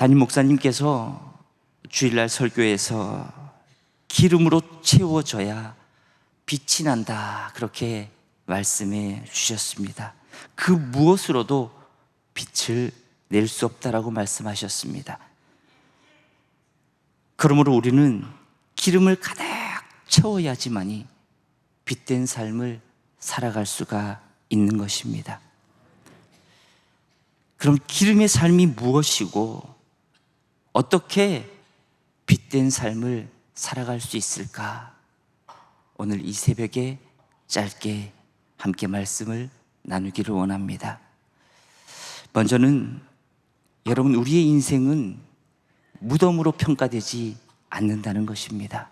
담임 목사님께서 주일날 설교에서 기름으로 채워져야 빛이 난다, 그렇게 말씀해 주셨습니다. 그 무엇으로도 빛을 낼 수 없다라고 말씀하셨습니다. 그러므로 우리는 기름을 가득 채워야지만이 빛된 삶을 살아갈 수가 있는 것입니다. 그럼 기름의 삶이 무엇이고 어떻게 빛된 삶을 살아갈 수 있을까? 오늘 이 새벽에 짧게 함께 말씀을 나누기를 원합니다. 먼저는 여러분, 우리의 인생은 무덤으로 평가되지 않는다는 것입니다.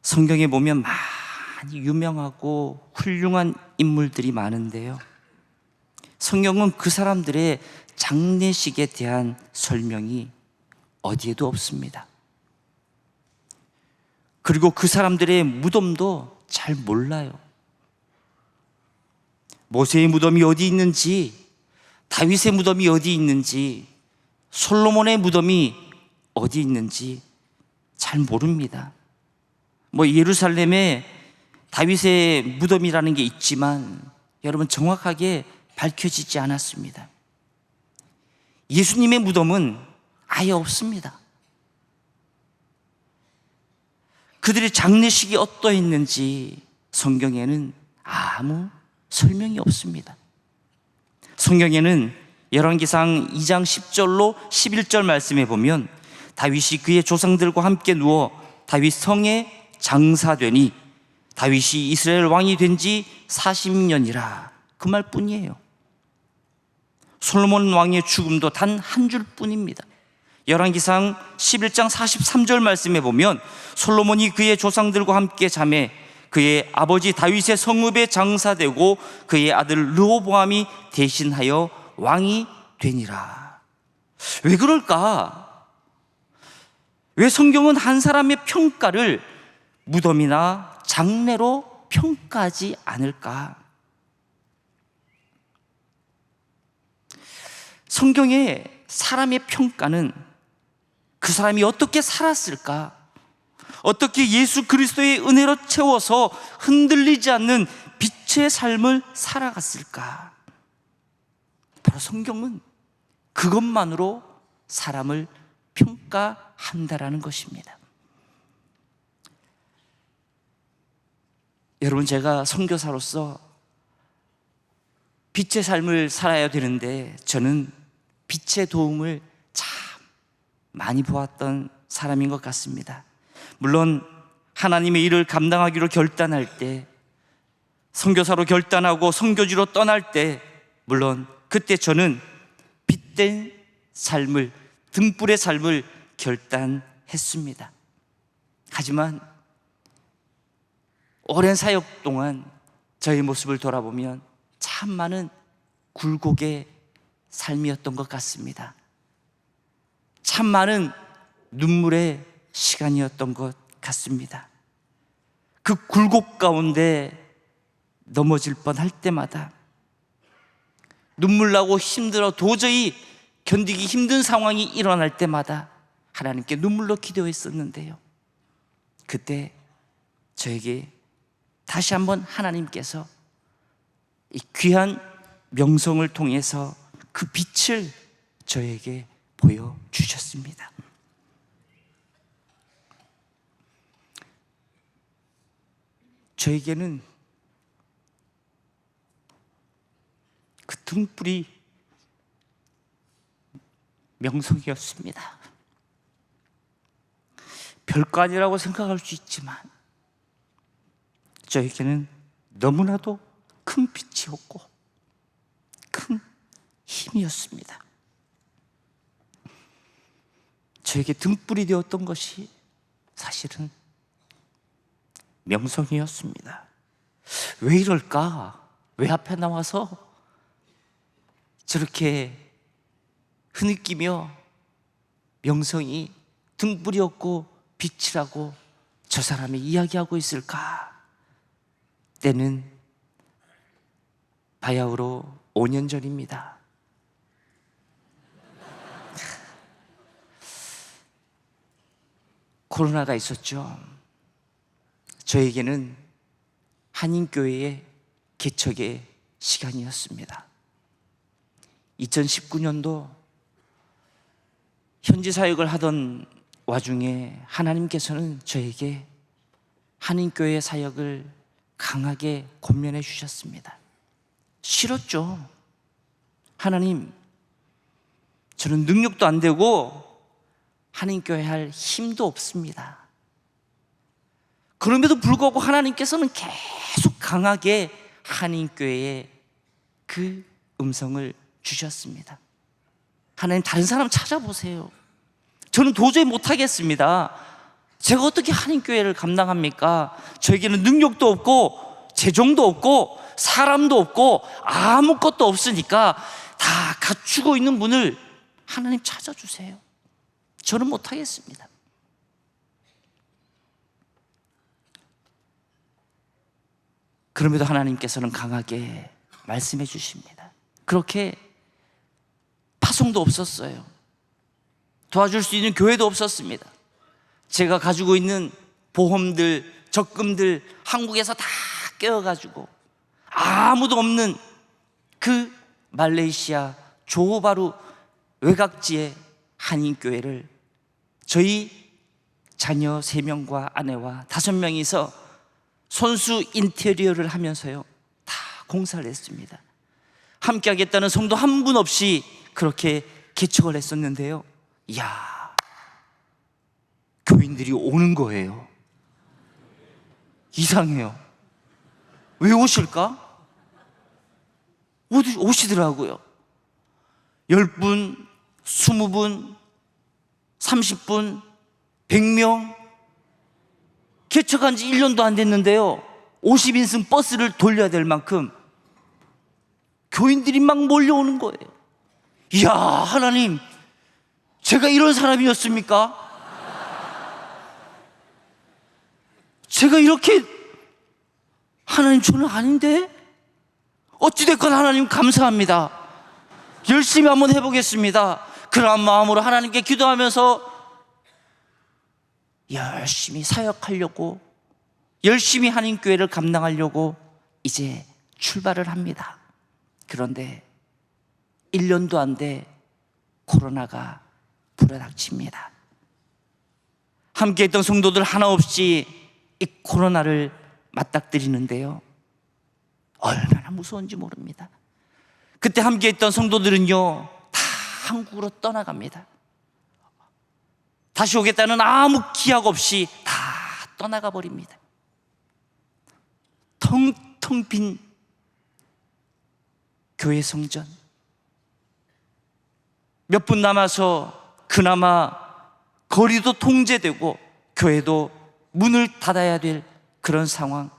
성경에 보면 많이 유명하고 훌륭한 인물들이 많은데요, 성경은 그 사람들의 장례식에 대한 설명이 어디에도 없습니다. 그리고 그 사람들의 무덤도 잘 몰라요. 모세의 무덤이 어디 있는지, 다윗의 무덤이 어디 있는지, 솔로몬의 무덤이 어디 있는지 잘 모릅니다. 예루살렘에 다윗의 무덤이라는 게 있지만 여러분, 정확하게 밝혀지지 않았습니다. 예수님의 무덤은 아예 없습니다. 그들의 장례식이 어떠했는지 성경에는 아무 설명이 없습니다. 성경에는 열왕기상 2장 10절로 11절 말씀에 보면 다윗이 그의 조상들과 함께 누워 다윗 성에 장사되니 다윗이 이스라엘 왕이 된 지 40년이라, 그 말뿐이에요. 솔로몬 왕의 죽음도 단 한 줄 뿐입니다. 열왕기상 11장 43절 말씀에 보면 솔로몬이 그의 조상들과 함께 잠에 그의 아버지 다윗의 성읍에 장사되고 그의 아들 르호보암이 대신하여 왕이 되니라. 왜 그럴까? 왜 성경은 한 사람의 평가를 무덤이나 장례로 평가하지 않을까? 성경의 사람의 평가는 그 사람이 어떻게 살았을까? 어떻게 예수 그리스도의 은혜로 채워서 흔들리지 않는 빛의 삶을 살아갔을까? 바로 성경은 그것만으로 사람을 평가한다라는 것입니다. 여러분, 제가 선교사로서 빛의 삶을 살아야 되는데 저는 빛의 도움을 참 많이 보았던 사람인 것 같습니다. 물론 하나님의 일을 감당하기로 결단할 때, 선교사로 결단하고 선교지로 떠날 때, 물론 그때 저는 빛된 삶을, 등불의 삶을 결단했습니다. 하지만 오랜 사역 동안 저의 모습을 돌아보면 참 많은 굴곡의 삶이었던 것 같습니다. 참 많은 눈물의 시간이었던 것 같습니다. 그 굴곡 가운데 넘어질 뻔할 때마다, 눈물 나고 힘들어 도저히 견디기 힘든 상황이 일어날 때마다 하나님께 눈물로 기도했었는데요, 그때 저에게 다시 한번 하나님께서 이 귀한 명성을 통해서 그 빛을 저에게 보여주셨습니다. 저에게는 그 등불이 명성이었습니다. 별거 아니라고 생각할 수 있지만 저에게는 너무나도 큰 빛이었고 큰 힘이었습니다. 저에게 등불이 되었던 것이 사실은 명성이었습니다. 왜 이럴까? 왜 앞에 나와서 저렇게 흐느끼며 명성이 등불이었고 빛이라고 저 사람이 이야기하고 있을까? 때는 바야흐로 5년 전입니다. 코로나가 있었죠. 저에게는 한인교회의 개척의 시간이었습니다. 2019년도 현지 사역을 하던 와중에 하나님께서는 저에게 한인교회 사역을 강하게 권면해 주셨습니다. 싫었죠. 하나님, 저는 능력도 안 되고 한인교회 할 힘도 없습니다. 그럼에도 불구하고 하나님께서는 계속 강하게 한인교회에 그 음성을 주셨습니다. 하나님, 다른 사람 찾아보세요. 저는 도저히 못하겠습니다. 제가 어떻게 한인교회를 감당합니까? 저에게는 능력도 없고 재정도 없고 사람도 없고 아무것도 없으니까 다 갖추고 있는 분을 하나님 찾아주세요. 저는 못하겠습니다. 그럼에도 하나님께서는 강하게 말씀해 주십니다. 그렇게 파송도 없었어요. 도와줄 수 있는 교회도 없었습니다. 제가 가지고 있는 보험들, 적금들 한국에서 다 깨어가지고 아무도 없는 그 말레이시아 조호바루 외곽지의 한인교회를 저희 자녀 3명과 아내와 5명이서 손수 인테리어를 하면서요 다 공사를 했습니다. 함께 하겠다는 성도 한 분 없이 그렇게 개척을 했었는데요, 이야, 교인들이 오는 거예요. 이상해요. 왜 오실까? 오시더라고요. 10분, 20분, 30분, 100명. 개척한 지 1년도 안 됐는데요 50인승 버스를 돌려야 될 만큼 교인들이 막 몰려오는 거예요. 이야, 하나님, 제가 이런 사람이었습니까? 제가 이렇게, 하나님, 저는 아닌데? 어찌됐건 하나님 감사합니다. 열심히 한번 해보겠습니다. 그런 마음으로 하나님께 기도하면서 열심히 사역하려고, 열심히 한인교회를 감당하려고 이제 출발을 합니다. 그런데 1년도 안 돼 코로나가 불어닥칩니다. 함께 했던 성도들 하나 없이 이 코로나를 맞닥뜨리는데요, 얼마나 무서운지 모릅니다. 그때 함께 했던 성도들은요 다 한국으로 떠나갑니다. 다시 오겠다는 아무 기약 없이 다 떠나가 버립니다. 텅텅 빈 교회 성전. 몇 분 남아서 그나마 거리도 통제되고 교회도 문을 닫아야 될 그런 상황.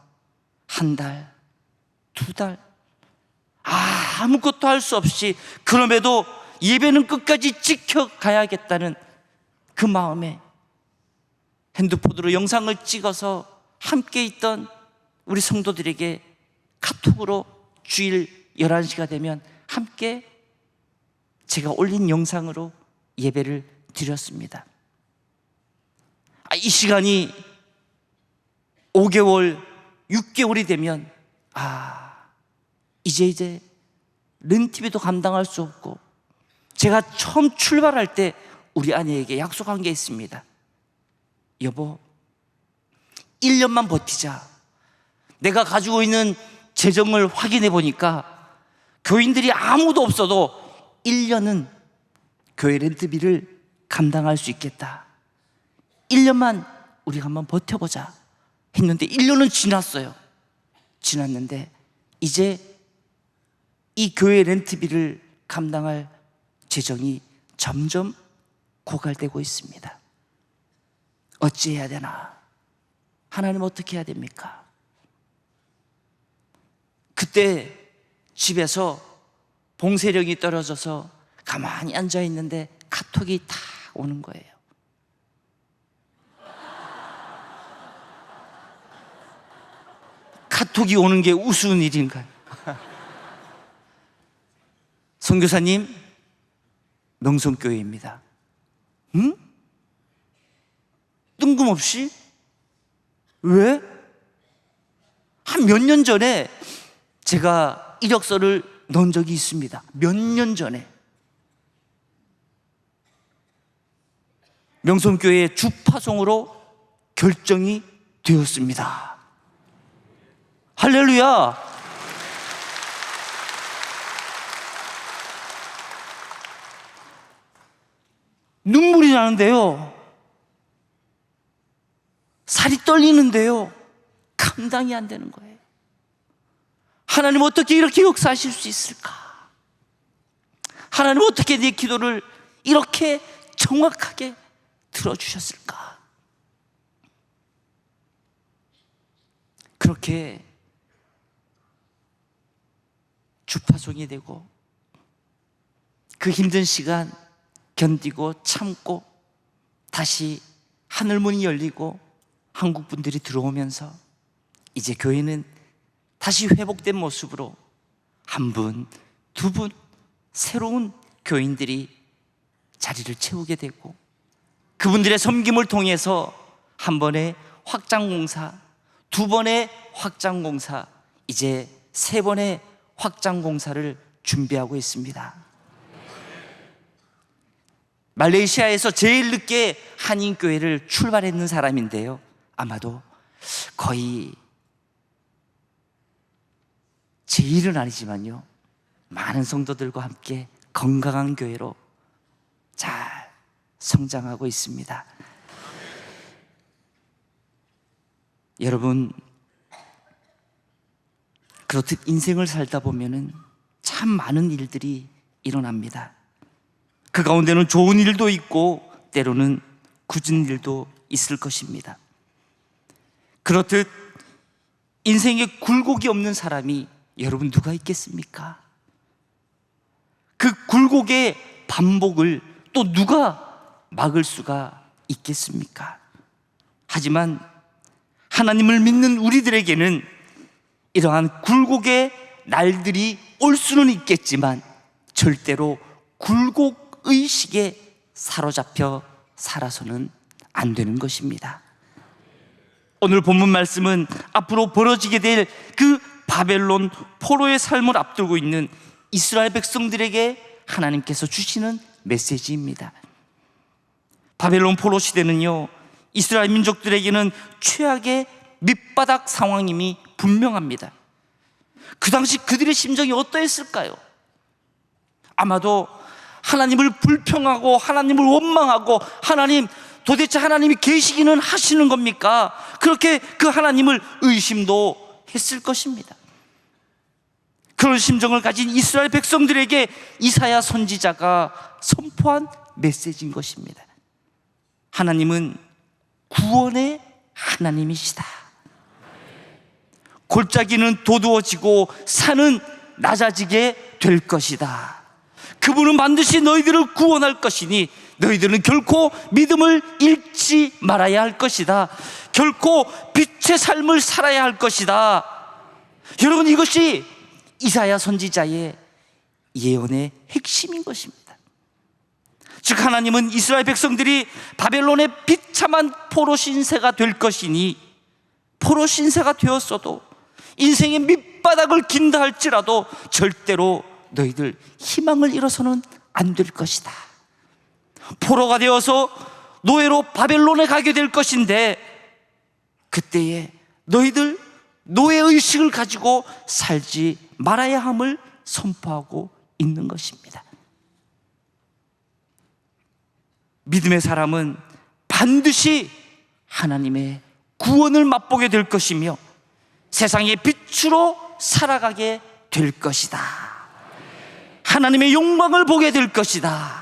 1달, 2달, 아무것도 할 수 없이, 그럼에도 예배는 끝까지 지켜가야겠다는 그 마음에 핸드폰으로 영상을 찍어서 함께 있던 우리 성도들에게 카톡으로 주일 11시가 되면 함께 제가 올린 영상으로 예배를 드렸습니다. 이 시간이 5개월, 6개월이 되면 이제 렌티비도 감당할 수 없고, 제가 처음 출발할 때 우리 아내에게 약속한 게 있습니다. 여보, 1년만 버티자. 내가 가지고 있는 재정을 확인해 보니까 교인들이 아무도 없어도 1년은 교회 렌트비를 감당할 수 있겠다. 1년만 우리가 한번 버텨보자 했는데 1년은 지났어요. 지났는데 이제 이 교회 렌트비를 감당할 재정이 점점 고갈되고 있습니다. 어찌해야 되나? 하나님, 어떻게 해야 됩니까? 그때 집에서 봉쇄령이 떨어져서 가만히 앉아 있는데 카톡이 탁 오는 거예요. 카톡이 오는 게 우스운 일인가요? 선교사님, 명성교회입니다. 응? 뜬금없이? 왜? 한 몇 년 전에 제가 이력서를 넣은 적이 있습니다. 몇 년 전에 명성교회 주파송으로 결정이 되었습니다. 할렐루야! 눈물이 나는데요, 살이 떨리는데요, 감당이 안 되는 거예요. 하나님 어떻게 이렇게 역사하실 수 있을까? 하나님 어떻게 내 기도를 이렇게 정확하게 들어주셨을까? 그렇게 주파송이 되고 그 힘든 시간 견디고 참고 다시 하늘문이 열리고 한국 분들이 들어오면서 이제 교회는 다시 회복된 모습으로 한 분, 두 분 새로운 교인들이 자리를 채우게 되고 그분들의 섬김을 통해서 한 번의 확장공사, 두 번의 확장공사, 이제 세 번의 확장공사를 준비하고 있습니다. 말레이시아에서 제일 늦게 한인교회를 출발했는 사람인데요, 아마도 거의 제일은 아니지만요, 많은 성도들과 함께 건강한 교회로 잘 성장하고 있습니다. 여러분, 그렇듯 인생을 살다 보면은 참 많은 일들이 일어납니다. 그 가운데는 좋은 일도 있고 때로는 굳은 일도 있을 것입니다. 그렇듯 인생에 굴곡이 없는 사람이 여러분 누가 있겠습니까? 그 굴곡의 반복을 또 누가 막을 수가 있겠습니까? 하지만 하나님을 믿는 우리들에게는 이러한 굴곡의 날들이 올 수는 있겠지만 절대로 굴곡의식에 사로잡혀 살아서는 안 되는 것입니다. 오늘 본문 말씀은 앞으로 벌어지게 될 그 바벨론 포로의 삶을 앞두고 있는 이스라엘 백성들에게 하나님께서 주시는 메시지입니다. 바벨론 포로 시대는요, 이스라엘 민족들에게는 최악의 밑바닥 상황임이 분명합니다. 그 당시 그들의 심정이 어떠했을까요? 아마도 하나님을 불평하고 하나님을 원망하고, 하나님 도대체 하나님이 계시기는 하시는 겁니까? 그렇게 그 하나님을 의심도 했을 것입니다. 그런 심정을 가진 이스라엘 백성들에게 이사야 선지자가 선포한 메시지인 것입니다. 하나님은 구원의 하나님이시다. 골짜기는 도두어지고 산은 낮아지게 될 것이다. 그분은 반드시 너희들을 구원할 것이니 너희들은 결코 믿음을 잃지 말아야 할 것이다. 결코 빛의 삶을 살아야 할 것이다. 여러분, 이것이 이사야 선지자의 예언의 핵심인 것입니다. 즉, 하나님은 이스라엘 백성들이 바벨론의 비참한 포로 신세가 될 것이니, 포로 신세가 되었어도 인생의 밑바닥을 긴다 할지라도 절대로 너희들 희망을 잃어서는 안 될 것이다. 포로가 되어서 노예로 바벨론에 가게 될 것인데 그때에 너희들 노예의식을 가지고 살지 말아야 함을 선포하고 있는 것입니다. 믿음의 사람은 반드시 하나님의 구원을 맛보게 될 것이며 세상의 빛으로 살아가게 될 것이다. 하나님의 영광을 보게 될 것이다.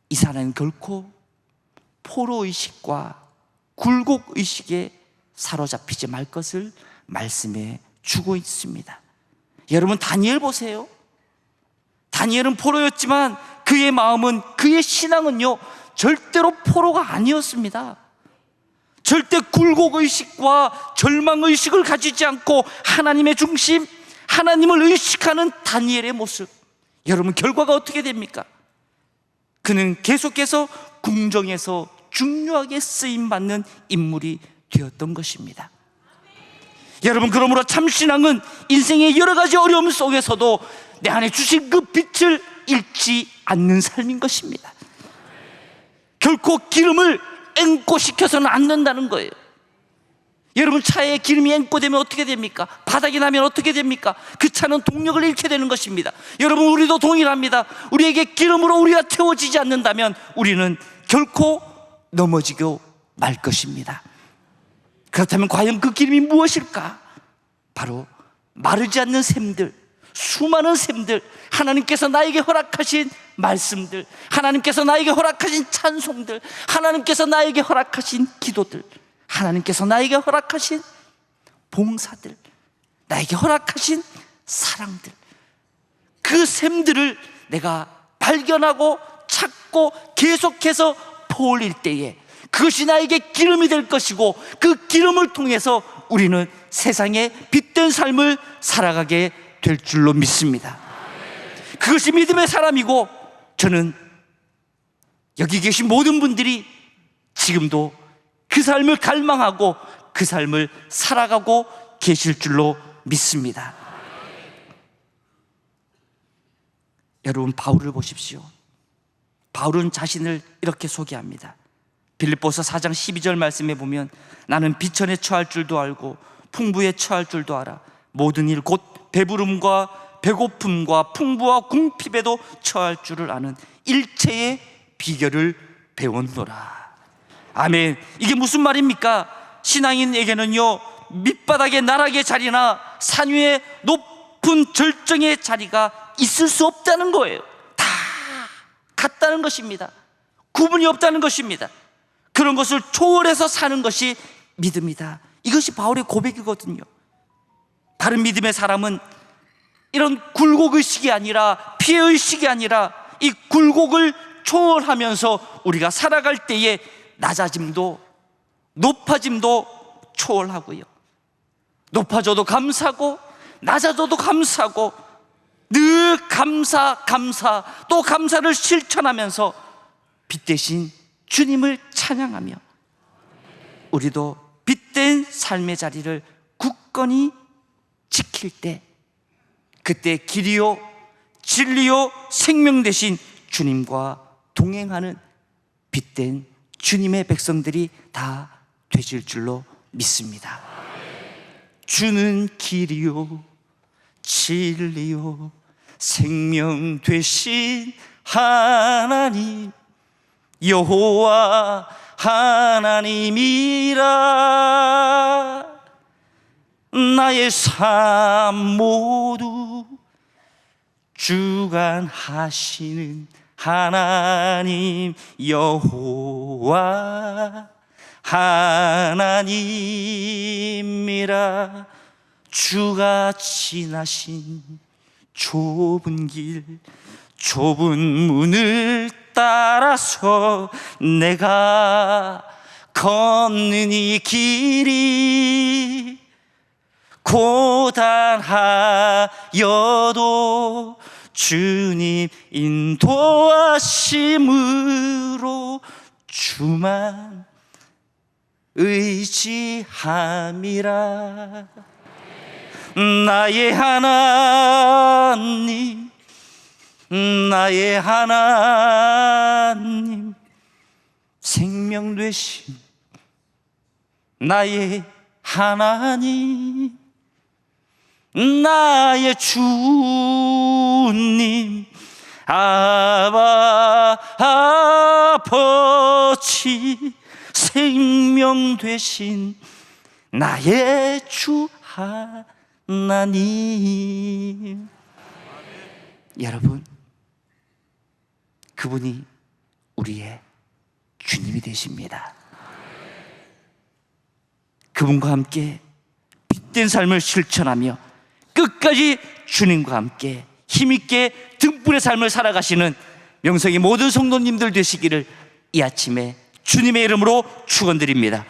이 사람은 결코 포로의식과 굴곡의식에 사로잡히지 말 것을 말씀해 주고 있습니다. 여러분, 다니엘 보세요. 다니엘은 포로였지만 그의 마음은, 그의 신앙은요, 절대로 포로가 아니었습니다. 절대 굴곡의식과 절망의식을 가지지 않고 하나님의 중심, 하나님을 의식하는 다니엘의 모습. 여러분, 결과가 어떻게 됩니까? 그는 계속해서 궁정에서 중요하게 쓰임받는 인물이 되었던 것입니다. 여러분, 그러므로 참신앙은 인생의 여러 가지 어려움 속에서도 내 안에 주신 그 빛을 잃지 않는 삶인 것입니다. 결코 기름을 앵꼬시켜서는 안 된다는 거예요. 여러분, 차에 기름이 앵꼬되면 어떻게 됩니까? 바닥이 나면 어떻게 됩니까? 그 차는 동력을 잃게 되는 것입니다. 여러분, 우리도 동일합니다. 우리에게 기름으로 우리가 태워지지 않는다면 우리는 결코 넘어지고 말 것입니다. 그렇다면 과연 그 기름이 무엇일까? 바로 마르지 않는 샘들, 수많은 샘들, 하나님께서 나에게 허락하신 말씀들, 하나님께서 나에게 허락하신 찬송들, 하나님께서 나에게 허락하신 기도들, 하나님께서 나에게 허락하신 봉사들, 나에게 허락하신 사랑들, 그 샘들을 내가 발견하고 찾고 계속해서 퍼올릴 때에 그것이 나에게 기름이 될 것이고, 그 기름을 통해서 우리는 세상에 빛된 삶을 살아가게 될 줄로 믿습니다. 그것이 믿음의 사람이고, 저는 여기 계신 모든 분들이 지금도 그 삶을 갈망하고 그 삶을 살아가고 계실 줄로 믿습니다. 여러분, 바울을 보십시오. 바울은 자신을 이렇게 소개합니다. 빌립보서 4장 12절 말씀에 보면, 나는 비천에 처할 줄도 알고 풍부에 처할 줄도 알아 모든 일 곧 배부름과 배고픔과 풍부와 궁핍에도 처할 줄을 아는 일체의 비결을 배웠노라. 아멘. 이게 무슨 말입니까? 신앙인에게는요, 밑바닥의 나락의 자리나 산 위에 높은 절정의 자리가 있을 수 없다는 거예요. 다 같다는 것입니다. 구분이 없다는 것입니다. 그런 것을 초월해서 사는 것이 믿음이다. 이것이 바울의 고백이거든요. 다른 믿음의 사람은 이런 굴곡의식이 아니라 피해의식이 아니라 이 굴곡을 초월하면서 우리가 살아갈 때에 낮아짐도 높아짐도 초월하고요, 높아져도 감사하고 낮아져도 감사하고 늘 감사 또 감사를 실천하면서 빛 대신 주님을 찬양하며 우리도 빛된 삶의 자리를 굳건히 지킬 때, 그때 길이요 진리요 생명 되신 주님과 동행하는 빛된 주님의 백성들이 다 되실 줄로 믿습니다. 주는 길이요 진리요 생명 되신 하나님 여호와 하나님이라. 나의 삶 모두 주관하시는 하나님 여호와 하나님이라. 주가 지나신 좁은 길 좁은 문을 따라서 내가 걷는 이 길이 고단하여도 주님 인도하심으로 주만 의지함이라. 나의 하나님 나의 하나님 생명 되신 나의 하나님 나의 주님 아바 아버지 생명 되신 나의 주 하나님. 여러분, 그분이 우리의 주님이 되십니다. 그분과 함께 빛된 삶을 실천하며 끝까지 주님과 함께 힘있게 등불의 삶을 살아가시는 명성의 모든 성도님들 되시기를 이 아침에 주님의 이름으로 축원드립니다.